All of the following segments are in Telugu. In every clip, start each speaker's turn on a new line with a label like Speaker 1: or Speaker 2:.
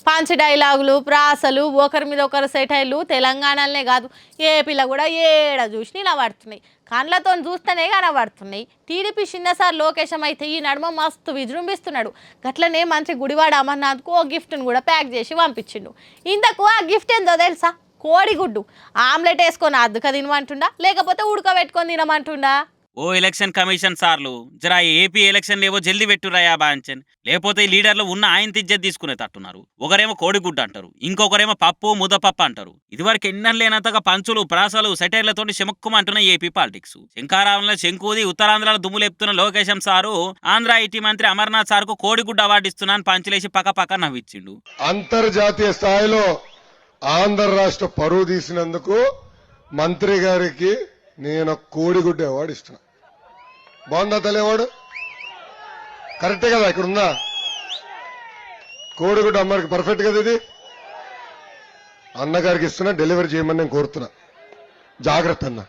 Speaker 1: పంచ్ డైలాగులు ప్రాసలు ఒకరి మీద ఒకరు సెటైర్లు తెలంగాణలోనే కాదు ఏపీలో కూడా ఏడ చూసి నిలబడుతున్నాయి. కండ్లతో చూస్తేనే కనబడుతున్నాయి. టీడీపీ చిన్నసారి లోకేశం అయితే ఈ నడుమ మస్తు విజృంభిస్తున్నాడు. గట్లనే మంత్రి గుడివాడ అమర్నాథ్కు ఓ గిఫ్ట్ను కూడా ప్యాక్ చేసి పంపించిండు. ఇంతకు ఆ గిఫ్ట్ ఏందో తెలుసా? కోడిగుడ్డు. ఆమ్లెట్ వేసుకొని అద్దుక తినమంటుండా లేకపోతే ఉడకబెట్టుకొని తినమంటుండా?
Speaker 2: ఓ ఎలక్షన్ కమిషన్ సార్లు జరా ఏపీ ఎలక్షన్ లేవో జల్దీ పెట్టురాయా బాంచన్, లేకపోతే ఈ లీడర్లు ఉన్న ఆయన తిజ్జత్ తీసుకునే తట్టున్నారు. ఒకరేమో కోడిగుడ్డు అంటారు, ఇంకొకరేమో పప్పు ముద్దపప్పు అంటారు. ఇదివరకు ఎన్నం లేనంతగా పంచులు ప్రాసలు సెటైర్లతో శముక్కుమంటున్న ఏపీ పాలిటిక్స్. శంకారావంలో శంకుది ఉత్తరాంధ్రలో దుమ్ములేపుతున్న లోకేశం సారు ఆంధ్ర ఐటీ మంత్రి అమర్నాథ్ సార్కు కోడిగుడ్డు అవార్డు ఇస్తున్నాను పంచులేసి పక్క నవ్విచ్చిండు.
Speaker 3: అంతర్జాతీయ స్థాయిలో ఆంధ్ర రాష్ట్ర పరువు తీసినందుకు మంత్రి గారికి నేను కోడిగుడ్డు అవార్డు ఇస్తున్నా. బాగుందా తల్లి అవార్డు? కరెక్టే కదా? ఇక్కడ ఉందా కోడిగుడ్డు? అమ్మగారికి పర్ఫెక్ట్ కదా ఇది? అన్నగారికి ఇస్తున్నా, డెలివరీ చేయమని నేను కోరుతున్నా. జాగ్రత్త అన్న.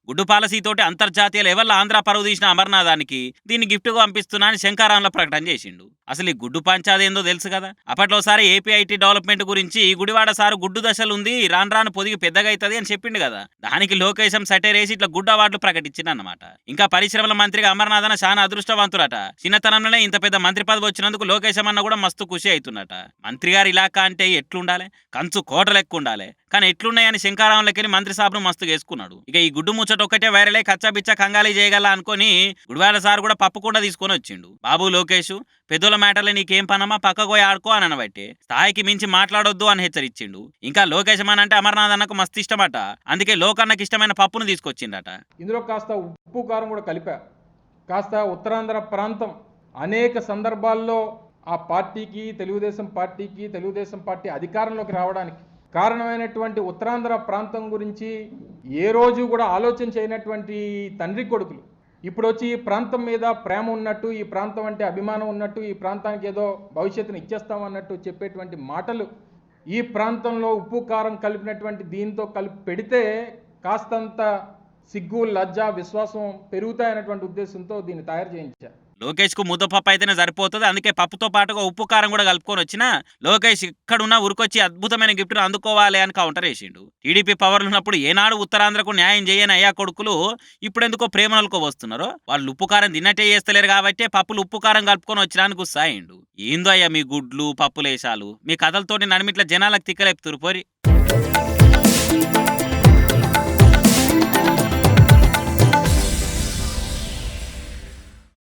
Speaker 2: గుడ్డు పాలసీతోటి అంతర్జాతీయ లెవెల్లో ఆంధ్ర పరువు తీసిన అమర్నాథానికి దీన్ని గిఫ్ట్గా పంపిస్తున్నా అని శంకారాంలో ప్రకటన చేసిండు. అసలు ఈ గుడ్డు పంచాదేందో తెలుసు కదా. అప్పట్లోసారి ఏపీ ఐటీ డెవలప్మెంట్ గురించి గుడివాడ సారు గుడ్డు దశలు ఉంది, రాను పొదిగి పెద్దగా అవుతుంది అని చెప్పిండు కదా. దానికి లోకేశం సటేరేసి ఇట్లా గుడ్డు అవార్డులు ప్రకటించింది అన్నమాట. ఇంకా పరిశ్రమల మంత్రిగా అమర్నాథన చాలా అదృష్టవంతుడట. చిన్నతనంలోనే ఇంత పెద్ద మంత్రి పదవి వచ్చినందుకు లోకేశం అన్న కూడా మస్తు ఖుషి అవుతున్నట. మంత్రి గారు ఇలాకా అంటే ఎట్లుండాలి? కంచు కోటలు ఎక్కువ ఉండాలి. కానీ ఎట్లున్నాయని శంకారావంలోకి మంత్రి సాబును మస్తు వేసుకున్నాడు. ఇక ఈ గుడ్డు ముచ్చట ఒక్కటే వైరలై కచ్చాబిచ్చా కంగాలి చేయగల అనుకుని గుడివాడ సార్ కూడా పప్పుకుండా తీసుకొని వచ్చిండు. బాబు లోకేష్, పెద్దోళ్ళ మ్యాటర్లు నీకేం పనమా, పక్కకు పోయి ఆడుకో అని అనబట్టే స్థాయికి మించి మాట్లాడొద్దు అని హెచ్చరించిండు. ఇంకా లోకేశం అని అంటే అమర్నాథ్ అన్నకు మస్తు ఇష్టమట. అందుకే లోకన్నకి ఇష్టమైన పప్పును తీసుకొచ్చిండట.
Speaker 4: ఇందులో కాస్త ఉప్పు కారం కూడా కలిపా. కాస్త ఉత్తరాంధ్ర ప్రాంతం అనేక సందర్భాల్లో ఆ పార్టీకి, తెలుగుదేశం పార్టీ అధికారంలోకి రావడానికి కారణమైనటువంటి ఉత్తరాంధ్ర ప్రాంతం గురించి ఏ రోజు కూడా ఆలోచన చేయనటువంటి తండ్రి కొడుకులు ఇప్పుడు వచ్చి ఈ ప్రాంతం మీద ప్రేమ ఉన్నట్టు, ఈ ప్రాంతం అంటే అభిమానం ఉన్నట్టు, ఈ ప్రాంతానికి ఏదో భవిష్యత్తును ఇచ్చేస్తాం అన్నట్టు చెప్పేటువంటి మాటలు ఈ ప్రాంతంలో ఉప్పు కారం కలిపినటువంటి దీంతో కలిపి పెడితే కాస్తంత సిగ్గు, లజ్జ, విశ్వాసం పెరుగుతాయనేటువంటి ఉద్దేశంతో దీన్ని తయారు చేయించారు.
Speaker 2: లోకేష్ కు ముద్దపప్పు అయితేనే సరిపోతుంది. అందుకే పప్పుతో పాటుగా ఉప్పు కారం కూడా కలుపుకొని వచ్చిన లోకేష్ ఇక్కడున్న ఉరికొచ్చి అద్భుతమైన గిఫ్ట్ను అందుకోవాలి అని కౌంటర్ వేసిండు. టీడీపీ పవర్లు ఉన్నప్పుడు ఏనాడు ఉత్తరాంధ్రకు న్యాయం చేయని అయ్యా కొడుకులు ఇప్పుడెందుకో ప్రేమలకు వస్తున్నారో. వాళ్ళు ఉప్పు కారం తిన్నట్టే చేస్తలేరు కాబట్టి పప్పులు ఉప్పు కారం కలుపుకొని వచ్చినానికి గుస్సాయిండు. ఏందో అయ్యా మీ గుడ్లు పప్పులేశాలు, మీ కథలతోటి నడిమిట్ల జనాలకు తిక్కలేపుతురు పోరి.